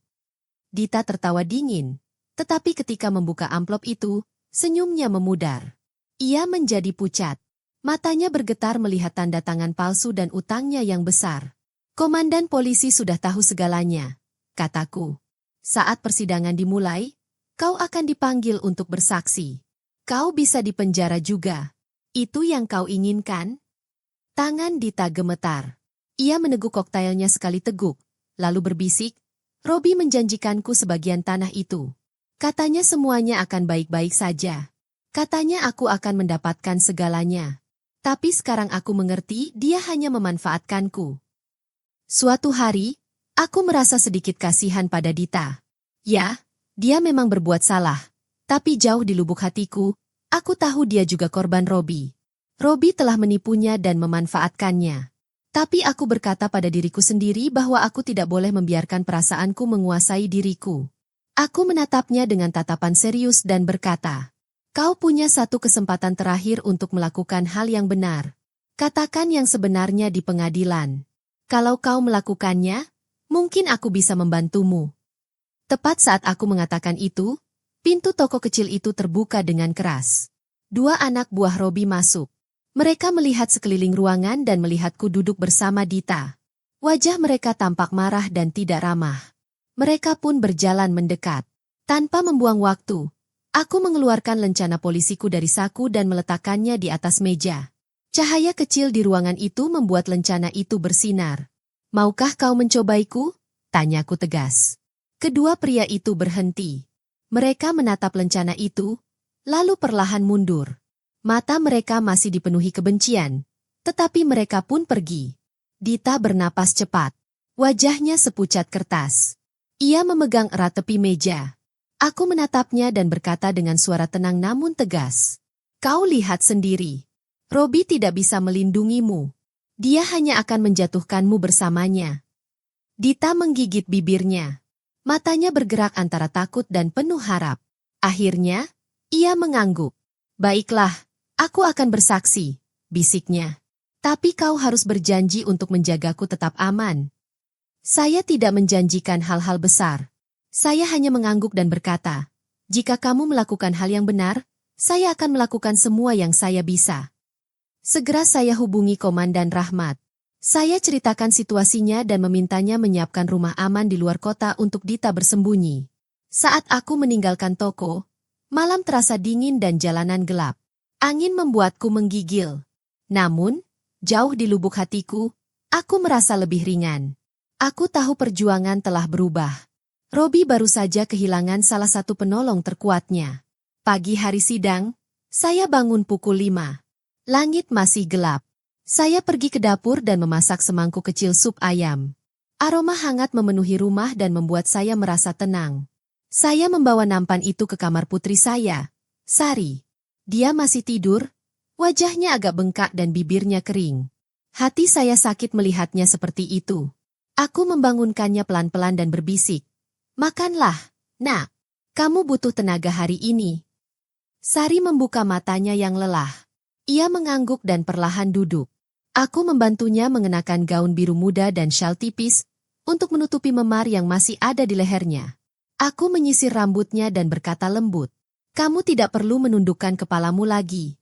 A: Dita tertawa dingin, tetapi ketika membuka amplop itu, senyumnya memudar. Ia menjadi pucat. Matanya bergetar melihat tanda tangan palsu dan utangnya yang besar. "Komandan polisi sudah tahu segalanya," kataku. "Saat persidangan dimulai, kau akan dipanggil untuk bersaksi. Kau bisa dipenjara juga. Itu yang kau inginkan?" Tangan Dita gemetar. Ia meneguk koktailnya sekali teguk, lalu berbisik, "Robi menjanjikanku sebagian tanah itu. Katanya semuanya akan baik-baik saja. Katanya aku akan mendapatkan segalanya. Tapi sekarang aku mengerti dia hanya memanfaatkanku." Suatu hari, aku merasa sedikit kasihan pada Dita. Ya, dia memang berbuat salah. Tapi jauh di lubuk hatiku, aku tahu dia juga korban Robi. Robi telah menipunya dan memanfaatkannya. Tapi aku berkata pada diriku sendiri bahwa aku tidak boleh membiarkan perasaanku menguasai diriku. Aku menatapnya dengan tatapan serius dan berkata, Kau punya satu kesempatan terakhir untuk melakukan hal yang benar. Katakan yang sebenarnya di pengadilan. Kalau kau melakukannya, mungkin aku bisa membantumu. Tepat saat aku mengatakan itu, pintu toko kecil itu terbuka dengan keras. 2 anak buah Robi masuk. Mereka melihat sekeliling ruangan dan melihatku duduk bersama Dita. Wajah mereka tampak marah dan tidak ramah. Mereka pun berjalan mendekat. Tanpa membuang waktu, aku mengeluarkan lencana polisiku dari saku dan meletakkannya di atas meja. Cahaya kecil di ruangan itu membuat lencana itu bersinar. Maukah kau mencobaiku? Tanyaku tegas. Kedua pria itu berhenti. Mereka menatap lencana itu, lalu perlahan mundur. Mata mereka masih dipenuhi kebencian, tetapi mereka pun pergi. Dita bernapas cepat. Wajahnya sepucat kertas. Ia memegang erat tepi meja. Aku menatapnya dan berkata dengan suara tenang namun tegas. Kau lihat sendiri. Robi tidak bisa melindungimu. Dia hanya akan menjatuhkanmu bersamanya. Dita menggigit bibirnya. Matanya bergerak antara takut dan penuh harap. Akhirnya, ia mengangguk. Baiklah, aku akan bersaksi, bisiknya. Tapi kau harus berjanji untuk menjagaku tetap aman. Saya tidak menjanjikan hal-hal besar. Saya hanya mengangguk dan berkata, jika kamu melakukan hal yang benar, saya akan melakukan semua yang saya bisa. Segera saya hubungi Komandan Rahmat. Saya ceritakan situasinya dan memintanya menyiapkan rumah aman di luar kota untuk Dita bersembunyi. Saat aku meninggalkan toko, malam terasa dingin dan jalanan gelap. Angin membuatku menggigil. Namun, jauh di lubuk hatiku, aku merasa lebih ringan. Aku tahu perjuangan telah berubah. Robi baru saja kehilangan salah satu penolong terkuatnya. Pagi hari sidang, saya bangun pukul 5. Langit masih gelap. Saya pergi ke dapur dan memasak semangkuk kecil sup ayam. Aroma hangat memenuhi rumah dan membuat saya merasa tenang. Saya membawa nampan itu ke kamar putri saya, Sari. Dia masih tidur, wajahnya agak bengkak dan bibirnya kering. Hati saya sakit melihatnya seperti itu. Aku membangunkannya pelan-pelan dan berbisik. Makanlah, nak. Kamu butuh tenaga hari ini. Sari membuka matanya yang lelah. Ia mengangguk dan perlahan duduk. Aku membantunya mengenakan gaun biru muda dan syal tipis untuk menutupi memar yang masih ada di lehernya. Aku menyisir rambutnya dan berkata lembut, kamu tidak perlu menundukkan kepalamu lagi.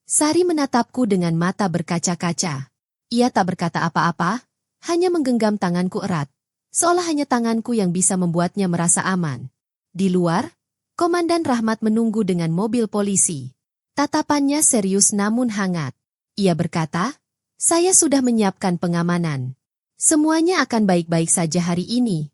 A: Sari menatapku dengan mata berkaca-kaca. Ia tak berkata apa-apa, hanya menggenggam tanganku erat. Seolah hanya tanganku yang bisa membuatnya merasa aman. Di luar, Komandan Rahmat menunggu dengan mobil polisi. Tatapannya serius namun hangat. Ia berkata, saya sudah menyiapkan pengamanan. Semuanya akan baik-baik saja hari ini.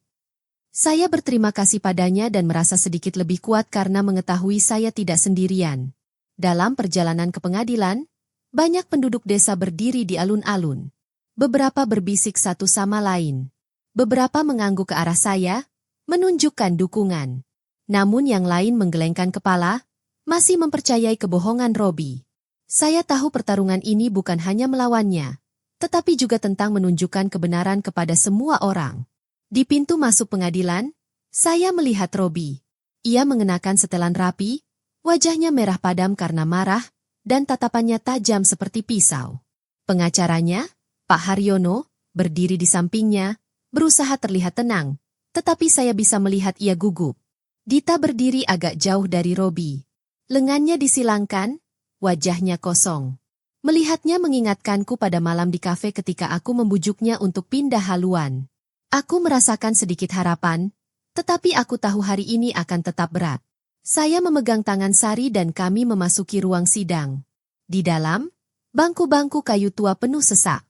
A: Saya berterima kasih padanya dan merasa sedikit lebih kuat karena mengetahui saya tidak sendirian. Dalam perjalanan ke pengadilan, banyak penduduk desa berdiri di alun-alun. Beberapa berbisik satu sama lain. Beberapa mengangguk ke arah saya, menunjukkan dukungan. Namun yang lain menggelengkan kepala, masih mempercayai kebohongan Robi. Saya tahu pertarungan ini bukan hanya melawannya, tetapi juga tentang menunjukkan kebenaran kepada semua orang. Di pintu masuk pengadilan, saya melihat Robi. Ia mengenakan setelan rapi, wajahnya merah padam karena marah, dan tatapannya tajam seperti pisau. Pengacaranya, Pak Haryono, berdiri di sampingnya, berusaha terlihat tenang, tetapi saya bisa melihat ia gugup. Dita berdiri agak jauh dari Robi. Lengannya disilangkan, wajahnya kosong. Melihatnya mengingatkanku pada malam di kafe ketika aku membujuknya untuk pindah haluan. Aku merasakan sedikit harapan, tetapi aku tahu hari ini akan tetap berat. Saya memegang tangan Sari dan kami memasuki ruang sidang. Di dalam, bangku-bangku kayu tua penuh sesak.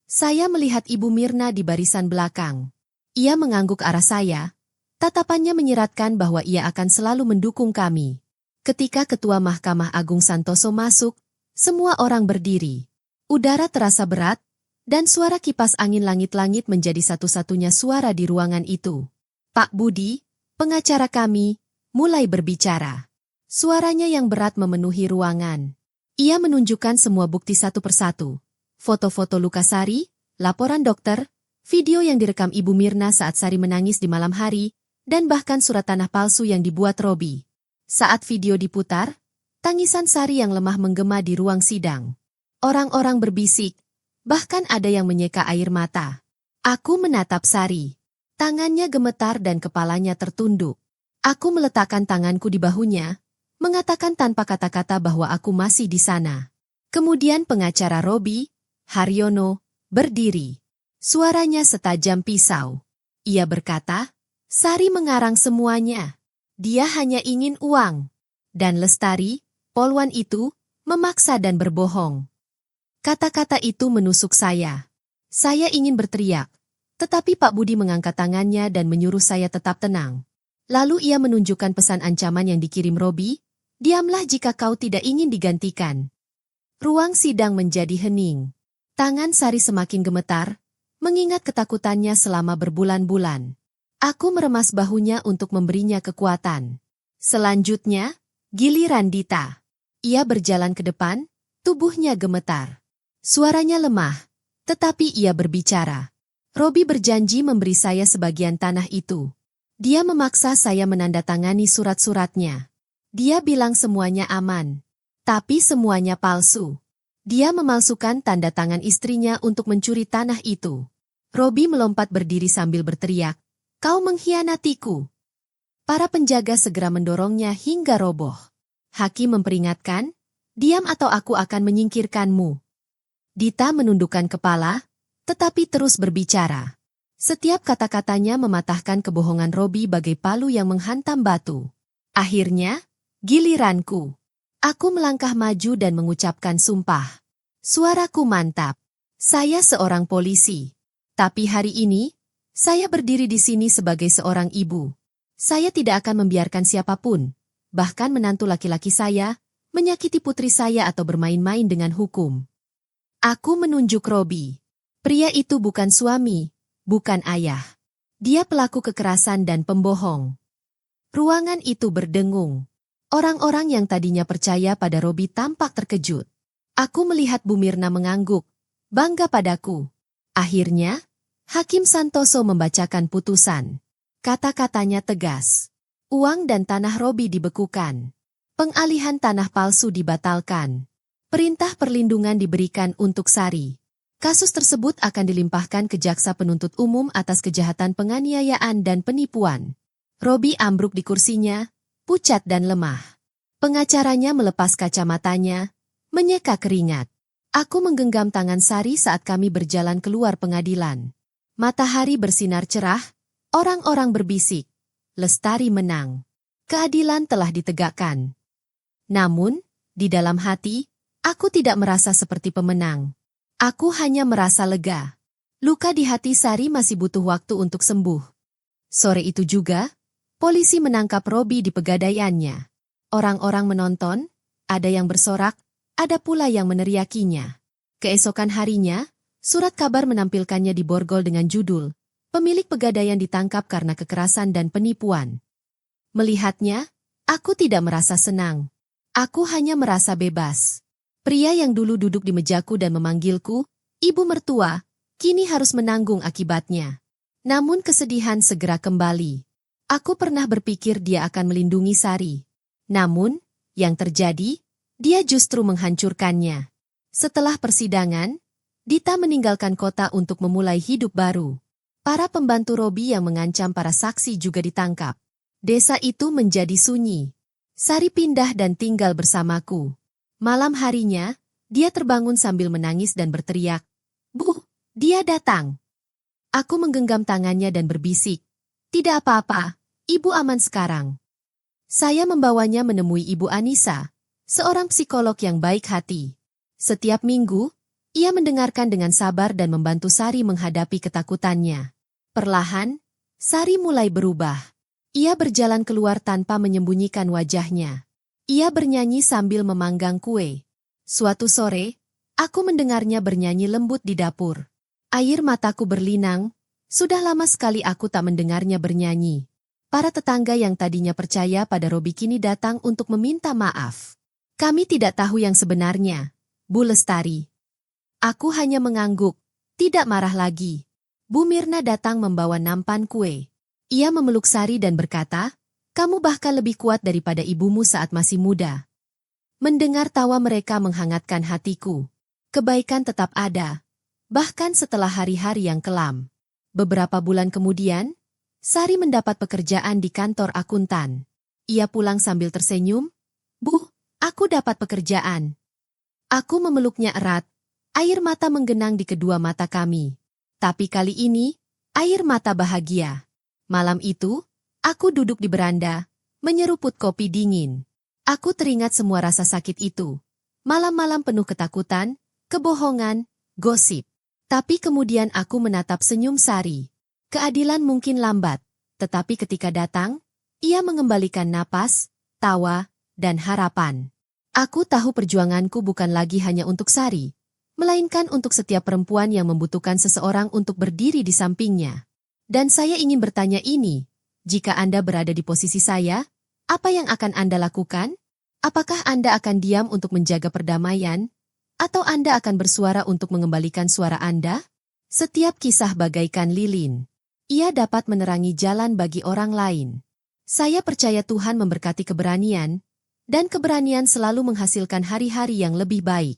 A: Saya melihat Ibu Mirna di barisan belakang. Ia mengangguk ke arah saya, tatapannya menyiratkan bahwa ia akan selalu mendukung kami. Ketika Ketua Mahkamah Agung Santoso masuk, semua orang berdiri. Udara terasa berat, dan suara kipas angin langit-langit menjadi satu-satunya suara di ruangan itu. Pak Budi, pengacara kami, mulai berbicara. Suaranya yang berat memenuhi ruangan. Ia menunjukkan semua bukti satu persatu. Foto-foto luka Sari, laporan dokter, video yang direkam Ibu Mirna saat Sari menangis di malam hari, dan bahkan surat tanah palsu yang dibuat Robi. Saat video diputar, Tangisan Sari yang lemah menggema di ruang sidang. Orang-orang berbisik, bahkan ada yang menyeka air mata. Aku menatap Sari. Tangannya gemetar dan kepalanya tertunduk. Aku meletakkan tanganku di bahunya, mengatakan tanpa kata-kata bahwa aku masih di sana. Kemudian pengacara Robi, Haryono, berdiri. Suaranya setajam pisau. Ia berkata, Sari mengarang semuanya. Dia hanya ingin uang. Dan Lestari, polwan itu, memaksa dan berbohong. Kata-kata itu menusuk saya. Saya ingin berteriak, tetapi Pak Budi mengangkat tangannya dan menyuruh saya tetap tenang. Lalu ia menunjukkan pesan ancaman yang dikirim Robi, diamlah jika kau tidak ingin digantikan. Ruang sidang menjadi hening. Tangan Sari semakin gemetar, mengingat ketakutannya selama berbulan-bulan. Aku meremas bahunya untuk memberinya kekuatan. Selanjutnya, giliran Dita. Ia berjalan ke depan, tubuhnya gemetar. Suaranya lemah, tetapi ia berbicara. Robi berjanji memberi saya sebagian tanah itu. Dia memaksa saya menandatangani surat-suratnya. Dia bilang semuanya aman, tapi semuanya palsu. Dia memalsukan tanda tangan istrinya untuk mencuri tanah itu. Robi melompat berdiri sambil berteriak, "Kau mengkhianatiku!" Para penjaga segera mendorongnya hingga roboh. Hakim memperingatkan, "Diam atau aku akan menyingkirkanmu." Dita menundukkan kepala, tetapi terus berbicara. Setiap kata-katanya mematahkan kebohongan Robi bagai palu yang menghantam batu. Akhirnya, giliranku. Aku melangkah maju dan mengucapkan sumpah. Suaraku mantap. Saya seorang polisi. Tapi hari ini, saya berdiri di sini sebagai seorang ibu. Saya tidak akan membiarkan siapapun, bahkan menantu laki-laki saya, menyakiti putri saya atau bermain-main dengan hukum. Aku menunjuk Robi. Pria itu bukan suami, bukan ayah. Dia pelaku kekerasan dan pembohong. Ruangan itu berdengung. Orang-orang yang tadinya percaya pada Robi tampak terkejut. Aku melihat Bu Mirna mengangguk, bangga padaku. Akhirnya, Hakim Santoso membacakan putusan. Kata-katanya tegas. Uang dan tanah Robi dibekukan. Pengalihan tanah palsu dibatalkan. Perintah perlindungan diberikan untuk Sari. Kasus tersebut akan dilimpahkan ke Jaksa Penuntut Umum atas kejahatan penganiayaan dan penipuan. Robi ambruk di kursinya, pucat dan lemah. Pengacaranya melepas kacamatanya, menyeka keringat. Aku menggenggam tangan Sari saat kami berjalan keluar pengadilan. Matahari bersinar cerah, orang-orang berbisik. Lestari menang. Keadilan telah ditegakkan. Namun, di dalam hati, aku tidak merasa seperti pemenang. Aku hanya merasa lega. Luka di hati Sari masih butuh waktu untuk sembuh. Sore itu juga, polisi menangkap Robi di pegadaiannya. Orang-orang menonton, ada yang bersorak, ada pula yang meneriakinya. Keesokan harinya, surat kabar menampilkannya di borgol dengan judul, "Pemilik pegadaian ditangkap karena kekerasan dan penipuan." Melihatnya, aku tidak merasa senang. Aku hanya merasa bebas. Pria yang dulu duduk di mejaku dan memanggilku, "Ibu mertua," kini harus menanggung akibatnya. Namun kesedihan segera kembali. Aku pernah berpikir dia akan melindungi Sari. Namun, yang terjadi, dia justru menghancurkannya. Setelah persidangan, Dita meninggalkan kota untuk memulai hidup baru. Para pembantu Robi yang mengancam para saksi juga ditangkap. Desa itu menjadi sunyi. Sari pindah dan tinggal bersamaku. Malam harinya, dia terbangun sambil menangis dan berteriak, "Bu, dia datang." Aku menggenggam tangannya dan berbisik, "Tidak apa-apa, Ibu aman sekarang." Saya membawanya menemui Ibu Anissa, seorang psikolog yang baik hati. Setiap minggu, ia mendengarkan dengan sabar dan membantu Sari menghadapi ketakutannya. Perlahan, Sari mulai berubah. Ia berjalan keluar tanpa menyembunyikan wajahnya. Ia bernyanyi sambil memanggang kue. Suatu sore, aku mendengarnya bernyanyi lembut di dapur. Air mataku berlinang, sudah lama sekali aku tak mendengarnya bernyanyi. Para tetangga yang tadinya percaya pada Robi kini datang untuk meminta maaf. "Kami tidak tahu yang sebenarnya, Bu Lestari." Aku hanya mengangguk, tidak marah lagi. Bu Mirna datang membawa nampan kue. Ia memeluk Sari dan berkata, "Kamu bahkan lebih kuat daripada ibumu saat masih muda." Mendengar tawa mereka menghangatkan hatiku. Kebaikan tetap ada, bahkan setelah hari-hari yang kelam. Beberapa bulan kemudian, Sari mendapat pekerjaan di kantor akuntan. Ia pulang sambil tersenyum. "Bu, aku dapat pekerjaan." Aku memeluknya erat. Air mata menggenang di kedua mata kami. Tapi kali ini, air mata bahagia. Malam itu, aku duduk di beranda, menyeruput kopi dingin. Aku teringat semua rasa sakit itu. Malam-malam penuh ketakutan, kebohongan, gosip. Tapi kemudian aku menatap senyum Sari. Keadilan mungkin lambat, tetapi ketika datang, ia mengembalikan napas, tawa, dan harapan. Aku tahu perjuanganku bukan lagi hanya untuk Sari, melainkan untuk setiap perempuan yang membutuhkan seseorang untuk berdiri di sampingnya. Dan saya ingin bertanya ini, jika Anda berada di posisi saya, apa yang akan Anda lakukan? Apakah Anda akan diam untuk menjaga perdamaian? Atau Anda akan bersuara untuk mengembalikan suara Anda? Setiap kisah bagaikan lilin. Ia dapat menerangi jalan bagi orang lain. Saya percaya Tuhan memberkati keberanian, dan keberanian selalu menghasilkan hari-hari yang lebih baik.